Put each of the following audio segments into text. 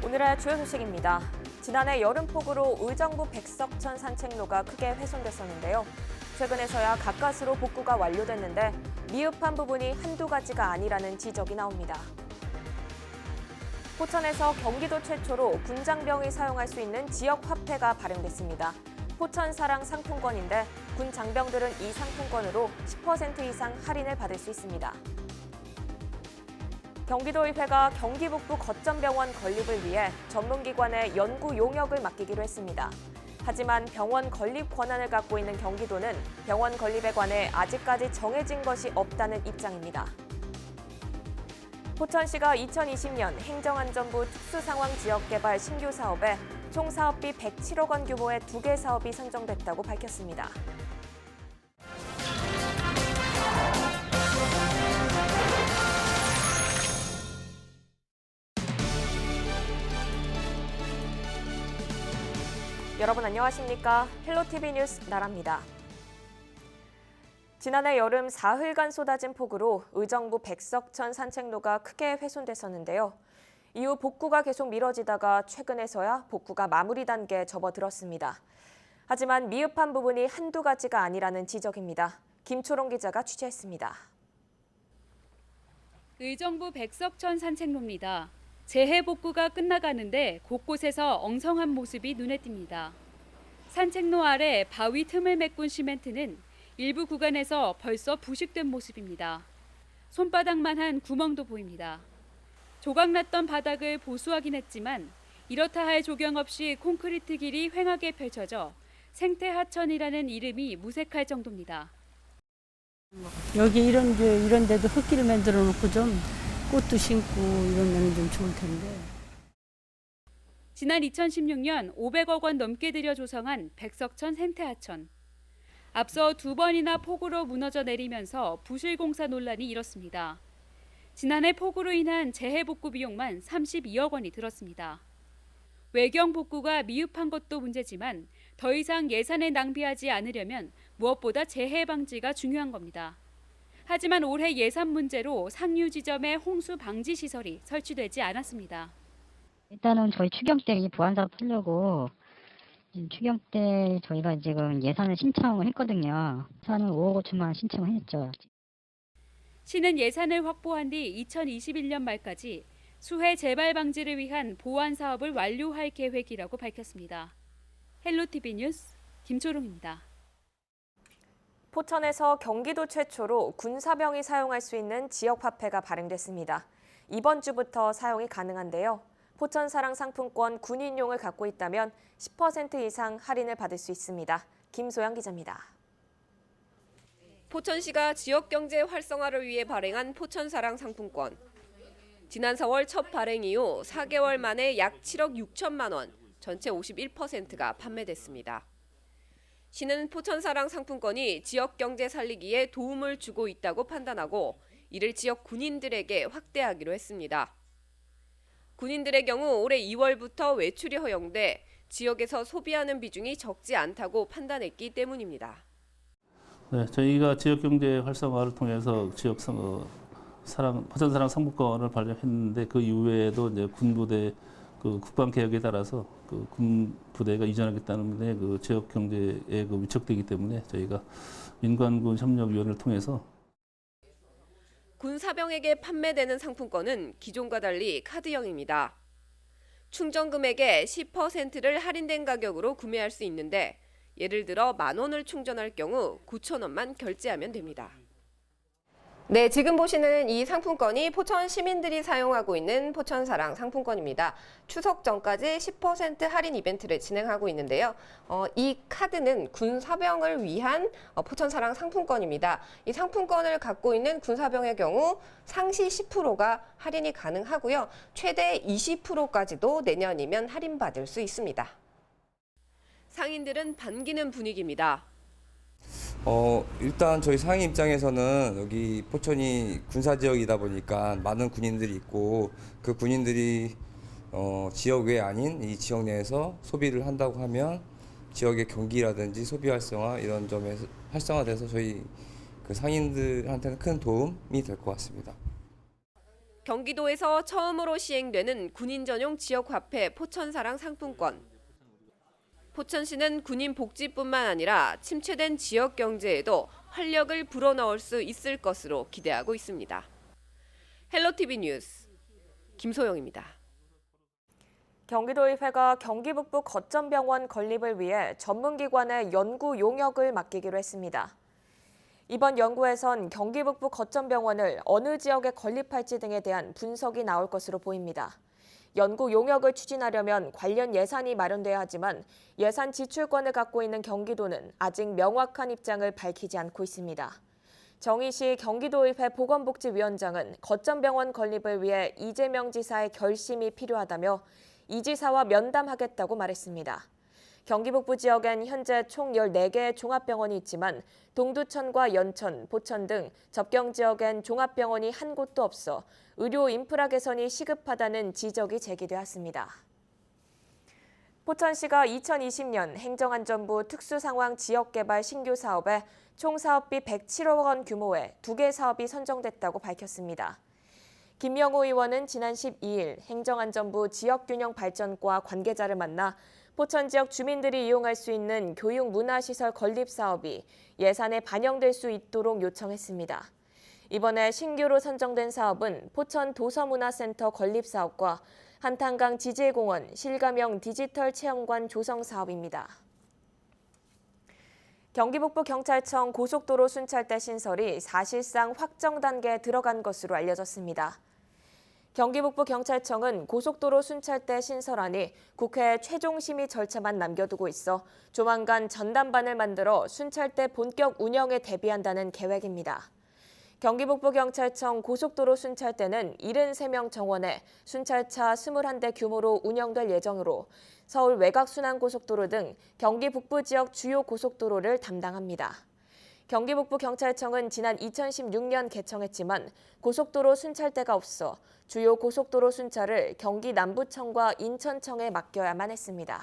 오늘의 주요 소식입니다. 지난해 여름폭우로 의정부 백석천 산책로가 크게 훼손됐었는데요. 최근에서야 가까스로 복구가 완료됐는데 미흡한 부분이 한두 가지가 아니라는 지적이 나옵니다. 포천에서 경기도 최초로 군장병이 사용할 수 있는 지역 화폐가 발행됐습니다. 포천 사랑 상품권인데 군 장병들은 이 상품권으로 10% 이상 할인을 받을 수 있습니다. 경기도의회가 경기 북부 거점병원 건립을 위해 전문기관에 연구 용역을 맡기기로 했습니다. 하지만 병원 건립 권한을 갖고 있는 경기도는 병원 건립에 관해 아직까지 정해진 것이 없다는 입장입니다. 포천시가 2020년 행정안전부 특수상황지역개발 신규 사업에 총 사업비 107억 원 규모의 2개 사업이 선정됐다고 밝혔습니다. 여러분 안녕하십니까? 헬로티비 뉴스 나라입니다. 지난해 여름 사흘간 쏟아진 폭우로 의정부 백석천 산책로가 크게 훼손됐었는데요. 이후 복구가 계속 미뤄지다가 최근에서야 복구가 마무리 단계에 접어들었습니다. 하지만 미흡한 부분이 한두 가지가 아니라는 지적입니다. 김초롱 기자가 취재했습니다. 의정부 백석천 산책로입니다. 재해 복구가 끝나가는데 곳곳에서 엉성한 모습이 눈에 띕니다. 산책로 아래 바위 틈을 메꾼 시멘트는 일부 구간에서 벌써 부식된 모습입니다. 손바닥만한 구멍도 보입니다. 조각났던 바닥을 보수하긴 했지만 이렇다 할 조경 없이 콘크리트 길이 휑하게 펼쳐져 생태하천이라는 이름이 무색할 정도입니다. 여기 이런 데도 흙길 만들어 놓고 좀 꽃도 심고 이러면 좀 좋을 텐데. 지난 2016년 500억 원 넘게 들여 조성한 백석천 생태하천. 앞서 2번이나 폭우로 무너져 내리면서 부실공사 논란이 일었습니다. 지난해 폭우로 인한 재해 복구 비용만 32억 원이 들었습니다. 외경 복구가 미흡한 것도 문제지만 더 이상 예산을 낭비하지 않으려면 무엇보다 재해 방지가 중요한 겁니다. 하지만 올해 예산 문제로 상류 지점에 홍수 방지 시설이 설치되지 않았습니다. 일단은 저희 추경 때 이 보안 사업 하려고 추경 때 저희가 지금 예산을 신청을 했거든요. 예산은 5억 5천만 원 신청을 했죠. 시는 예산을 확보한 뒤 2021년 말까지 수해 재발 방지를 위한 보안 사업을 완료할 계획이라고 밝혔습니다. 헬로티비 뉴스 김초롱입니다. 포천에서 경기도 최초로 군사병이 사용할 수 있는 지역 화폐가 발행됐습니다. 이번 주부터 사용이 가능한데요. 포천 사랑 상품권 군인용을 갖고 있다면 10% 이상 할인을 받을 수 있습니다. 김소영 기자입니다. 포천시가 지역경제 활성화를 위해 발행한 포천사랑 상품권. 지난 4월 첫 발행 이후 4개월 만에 약 7억 6천만 원, 전체 51%가 판매됐습니다. 시는 포천사랑 상품권이 지역경제 살리기에 도움을 주고 있다고 판단하고 이를 지역 군인들에게 확대하기로 했습니다. 군인들의 경우 올해 2월부터 외출이 허용돼 지역에서 소비하는 비중이 적지 않다고 판단했기 때문입니다. 네, 저희가 지역경제 활성화를 통해서 포천사랑 상품권을 발행했는데 그 이후에도 이제 군부대 국방개혁에 따라서 군부대가 이전하기 때문에 지역경제에 위축되기 때문에 저희가 민관군 협력위원회를 통해서 군사병에게 판매되는 상품권은 기존과 달리 카드형입니다. 충전 금액의 10%를 할인된 가격으로 구매할 수 있는데 예를 들어 10,000원을 충전할 경우 9,000원만 결제하면 됩니다. 네, 지금 보시는 이 상품권이 포천 시민들이 사용하고 있는 포천사랑 상품권입니다. 추석 전까지 10% 할인 이벤트를 진행하고 있는데요. 이 카드는 군사병을 위한 포천사랑 상품권입니다. 이 상품권을 갖고 있는 군사병의 경우 상시 10%가 할인이 가능하고요. 최대 20%까지도 내년이면 할인받을 수 있습니다. 상인들은 반기는 분위기입니다. 일단 저희 상인 입장에서는 여기 포천이 군사지역이다 보니까 많은 군인들이 있고 그 군인들이 지역 외 아닌 이 지역 내에서 소비를 한다고 하면 지역의 경기라든지 소비 활성화 이런 점에서 활성화돼서 저희 그 상인들한테는 큰 도움이 될 것 같습니다. 경기도에서 처음으로 시행되는 군인 전용 지역 화폐 포천사랑 상품권. 포천시는 군인 복지뿐만 아니라 침체된 지역 경제에도 활력을 불어넣을 수 있을 것으로 기대하고 있습니다. 헬로티비 뉴스 김소영입니다. 경기도의회가 경기 북부 거점병원 건립을 위해 전문기관에 연구 용역을 맡기기로 했습니다. 이번 연구에선 경기 북부 거점병원을 어느 지역에 건립할지 등에 대한 분석이 나올 것으로 보입니다. 연구 용역을 추진하려면 관련 예산이 마련돼야 하지만 예산 지출권을 갖고 있는 경기도는 아직 명확한 입장을 밝히지 않고 있습니다. 정의시 경기도의회 보건복지위원장은 거점병원 건립을 위해 이재명 지사의 결심이 필요하다며 이 지사와 면담하겠다고 말했습니다. 경기 북부 지역엔 현재 총 14개의 종합병원이 있지만 동두천과 연천, 포천 등 접경 지역엔 종합병원이 한 곳도 없어 의료 인프라 개선이 시급하다는 지적이 제기되었습니다. 포천시가 2020년 행정안전부 특수상황 지역개발 신규 사업에 총 사업비 107억 원 규모의 2개 사업이 선정됐다고 밝혔습니다. 김명호 의원은 지난 12일 행정안전부 지역균형발전과 관계자를 만나 포천 지역 주민들이 이용할 수 있는 교육문화시설 건립 사업이 예산에 반영될 수 있도록 요청했습니다. 이번에 신규로 선정된 사업은 포천 도서문화센터 건립 사업과 한탄강 지질공원 실감형 디지털 체험관 조성 사업입니다. 경기북부경찰청 고속도로 순찰대 신설이 사실상 확정 단계에 들어간 것으로 알려졌습니다. 경기북부경찰청은 고속도로 순찰대 신설안이 국회 최종 심의 절차만 남겨두고 있어 조만간 전담반을 만들어 순찰대 본격 운영에 대비한다는 계획입니다. 경기북부경찰청 고속도로 순찰대는 73명 정원에 순찰차 21대 규모로 운영될 예정으로 서울 외곽순환고속도로 등 경기 북부 지역 주요 고속도로를 담당합니다. 경기북부경찰청은 지난 2016년 개청했지만 고속도로 순찰대가 없어 주요 고속도로 순찰을 경기 남부청과 인천청에 맡겨야만 했습니다.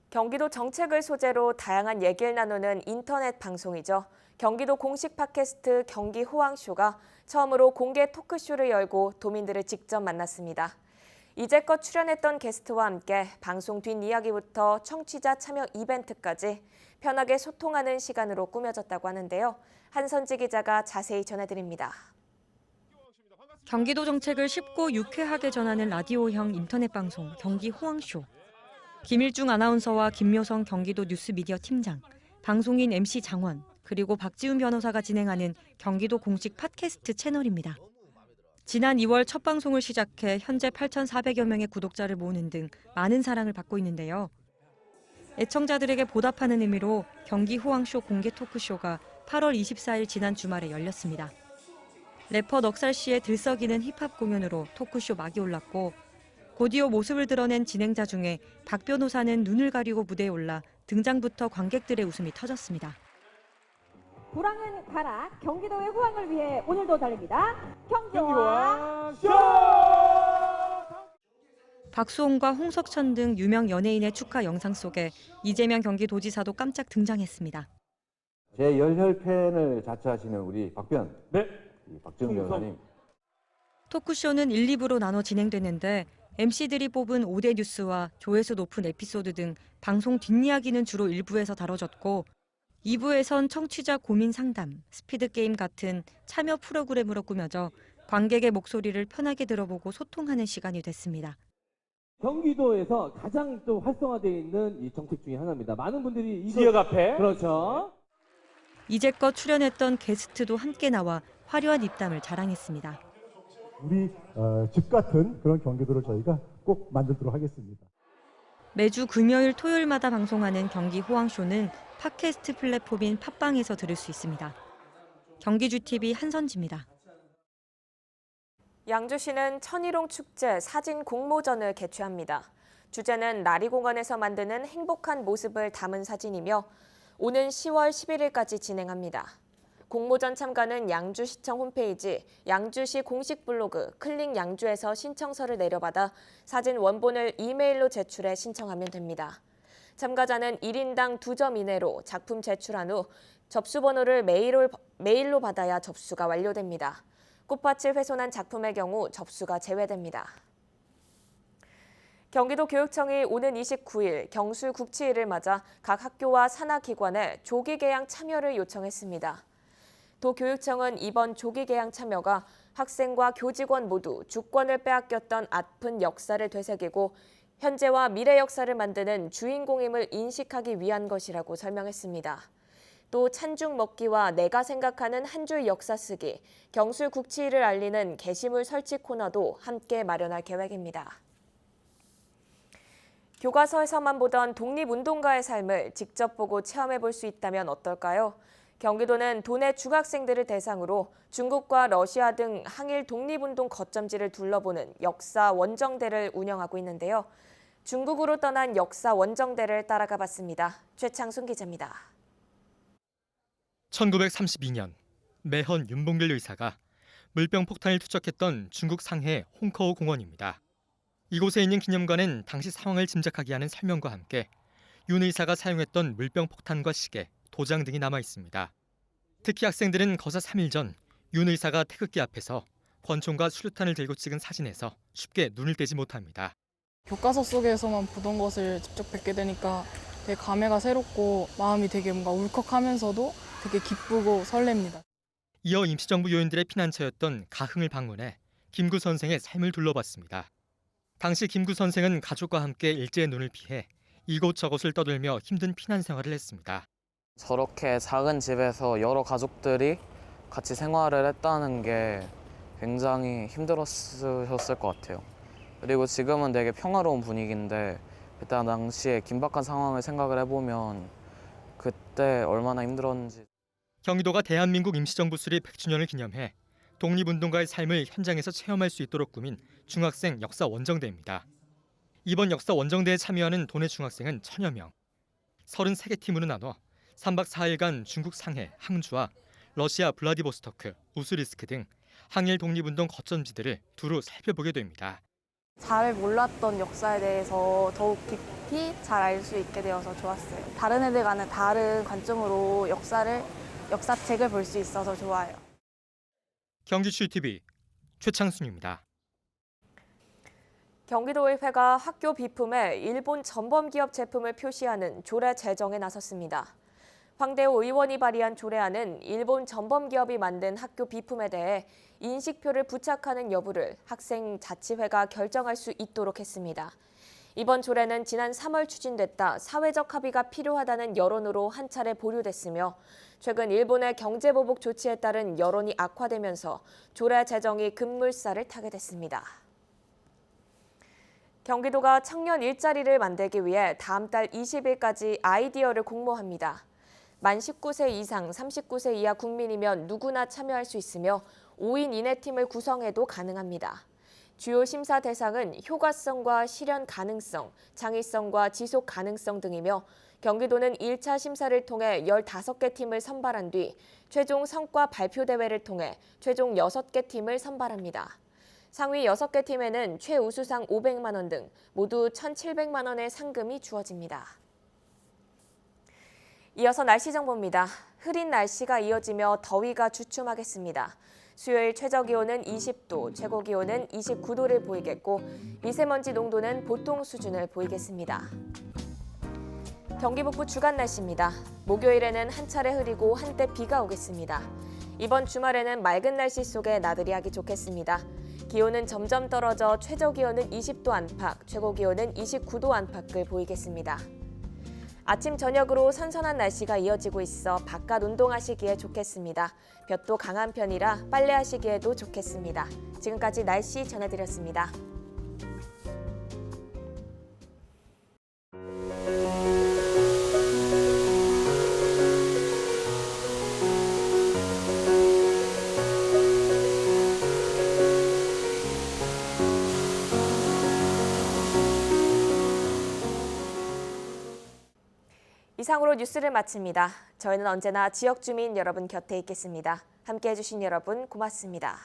경기도 정책을 소재로 다양한 얘기를 나누는 인터넷 방송이죠. 경기도 공식 팟캐스트 경기 호황쇼가 처음으로 공개 토크쇼를 열고 도민들을 직접 만났습니다. 이제껏 출연했던 게스트와 함께 방송 뒷이야기부터 청취자 참여 이벤트까지 편하게 소통하는 시간으로 꾸며졌다고 하는데요. 한선지 기자가 자세히 전해드립니다. 경기도 정책을 쉽고 유쾌하게 전하는 라디오형 인터넷 방송 경기 호황쇼. 김일중 아나운서와 김묘성 경기도 뉴스미디어 팀장, 방송인 MC 장원, 그리고 박지훈 변호사가 진행하는 경기도 공식 팟캐스트 채널입니다. 지난 2월 첫 방송을 시작해 현재 8,400여 명의 구독자를 모으는 등 많은 사랑을 받고 있는데요. 애청자들에게 보답하는 의미로 경기 호황쇼 공개 토크쇼가 8월 24일 지난 주말에 열렸습니다. 래퍼 넉살 씨의 들썩이는 힙합 공연으로 토크쇼 막이 올랐고 곧이어 모습을 드러낸 진행자 중에 박 변호사는 눈을 가리고 무대에 올라 등장부터 관객들의 웃음이 터졌습니다. 불황은 가라. 경기도의 호황을 위해 오늘도 달립니다. 경기호황쇼! 박수홍과 홍석천 등 유명 연예인의 축하 영상 속에 이재명 경기도지사도 깜짝 등장했습니다. 제 열혈팬을 자처하시는 우리 박변, 네. 박지훈 변호사님. 토크쇼는 1, 2부로 나눠 진행됐는데 MC들이 뽑은 5대 뉴스와 조회수 높은 에피소드 등 방송 뒷이야기는 주로 1부에서 다뤄졌고 2부에선 청취자 고민 상담, 스피드게임 같은 참여 프로그램으로 꾸며져 관객의 목소리를 편하게 들어보고 소통하는 시간이 됐습니다. 경기도에서 가장 또 활성화되어 있는 이 정책 중에 하나입니다. 많은 분들이 지역 앞에. 그렇죠. 이제껏 출연했던 게스트도 함께 나와 화려한 입담을 자랑했습니다. 우리 집 같은 그런 경기도를 저희가 꼭 만들도록 하겠습니다. 매주 금요일, 토요일마다 방송하는 경기 호황쇼는 팟캐스트 플랫폼인 팟빵에서 들을 수 있습니다. 경기주TV 한선지입니다. 양주시는 천일홍 축제 사진 공모전을 개최합니다. 주제는 나리공원에서 만드는 행복한 모습을 담은 사진이며 오는 10월 11일까지 진행합니다. 공모전 참가는 양주시청 홈페이지, 양주시 공식 블로그 클릭 양주에서 신청서를 내려받아 사진 원본을 이메일로 제출해 신청하면 됩니다. 참가자는 1인당 2점 이내로 작품 제출한 후 접수번호를 메일로 받아야 접수가 완료됩니다. 꽃밭을 훼손한 작품의 경우 접수가 제외됩니다. 경기도교육청이 오는 29일 경술국치일을 맞아 각 학교와 산하기관에 조기개양 참여를 요청했습니다. 도교육청은 이번 조기개양 참여가 학생과 교직원 모두 주권을 빼앗겼던 아픈 역사를 되새기고 현재와 미래 역사를 만드는 주인공임을 인식하기 위한 것이라고 설명했습니다. 또 찬죽 먹기와 내가 생각하는 한 줄 역사 쓰기, 경술국치일을 알리는 게시물 설치 코너도 함께 마련할 계획입니다. 교과서에서만 보던 독립운동가의 삶을 직접 보고 체험해 볼 수 있다면 어떨까요? 경기도는 도내 중학생들을 대상으로 중국과 러시아 등 항일 독립운동 거점지를 둘러보는 역사 원정대를 운영하고 있는데요. 중국으로 떠난 역사 원정대를 따라가 봤습니다. 최창순 기자입니다. 1932년 매헌 윤봉길 의사가 물병 폭탄을 투척했던 중국 상해 홍커우 공원입니다. 이곳에 있는 기념관엔 당시 상황을 짐작하게 하는 설명과 함께 윤 의사가 사용했던 물병 폭탄과 시계, 도장 등이 남아 있습니다. 특히 학생들은 거사 3일 전 윤 의사가 태극기 앞에서 권총과 수류탄을 들고 찍은 사진에서 쉽게 눈을 떼지 못합니다. 교과서 속에서만 보던 것을 직접 뵙게 되니까 되게 감회가 새롭고 마음이 되게 뭔가 울컥하면서도 되게 기쁘고 설렙니다. 이어 임시정부 요인들의 피난처였던 가흥을 방문해 김구 선생의 삶을 둘러봤습니다. 당시 김구 선생은 가족과 함께 일제의 눈을 피해 이곳저곳을 떠돌며 힘든 피난 생활을 했습니다. 저렇게 작은 집에서 여러 가족들이 같이 생활을 했다는 게 굉장히 힘들었을 것 같아요. 그리고 지금은 되게 평화로운 분위기인데 그때 당시에 긴박한 상황을 생각을 해보면 그때 얼마나 힘들었는지. 경기도가 대한민국 임시정부 수립 100주년을 기념해 독립운동가의 삶을 현장에서 체험할 수 있도록 꾸민 중학생 역사 원정대입니다. 이번 역사 원정대에 참여하는 도내 중학생은 1000여 명. 33개 팀으로 나눠 3박 4일간 중국 상해, 항주와 러시아 블라디보스토크, 우스리스크 등 항일 독립운동 거점지들을 두루 살펴보게 됩니다. 잘 몰랐던 역사에 대해서 더욱 깊이 잘 알 수 있게 되어서 좋았어요. 다른 애들과는 다른 관점으로 역사책을 볼 수 있어서 좋아요. 경기추TV 최창순입니다. 경기도의회가 학교 비품에 일본 전범기업 제품을 표시하는 조례 제정에 나섰습니다. 황대호 의원이 발의한 조례안은 일본 전범기업이 만든 학교 비품에 대해 인식표를 부착하는 여부를 학생 자치회가 결정할 수 있도록 했습니다. 이번 조례는 지난 3월 추진됐다 사회적 합의가 필요하다는 여론으로 한 차례 보류됐으며 최근 일본의 경제보복 조치에 따른 여론이 악화되면서 조례 제정이 급물살을 타게 됐습니다. 경기도가 청년 일자리를 만들기 위해 다음 달 20일까지 아이디어를 공모합니다. 만 19세 이상 39세 이하 국민이면 누구나 참여할 수 있으며 5인 이내 팀을 구성해도 가능합니다. 주요 심사 대상은 효과성과 실현 가능성, 창의성과 지속 가능성 등이며 경기도는 1차 심사를 통해 15개 팀을 선발한 뒤 최종 성과 발표 대회를 통해 최종 6개 팀을 선발합니다. 상위 6개 팀에는 최우수상 500만 원 등 모두 1,700만 원의 상금이 주어집니다. 이어서 날씨 정보입니다. 흐린 날씨가 이어지며 더위가 주춤하겠습니다. 수요일 최저기온은 20도, 최고기온은 29도를 보이겠고 미세먼지 농도는 보통 수준을 보이겠습니다. 경기 북부 주간 날씨입니다. 목요일에는 한 차례 흐리고 한때 비가 오겠습니다. 이번 주말에는 맑은 날씨 속에 나들이 하기 좋겠습니다. 기온은 점점 떨어져 최저기온은 20도 안팎, 최고기온은 29도 안팎을 보이겠습니다. 아침 저녁으로 선선한 날씨가 이어지고 있어 바깥 운동하시기에 좋겠습니다. 볕도 강한 편이라 빨래하시기에도 좋겠습니다. 지금까지 날씨 전해드렸습니다. 이상으로 뉴스를 마칩니다. 저희는 언제나 지역 주민 여러분 곁에 있겠습니다. 함께해 주신 여러분 고맙습니다.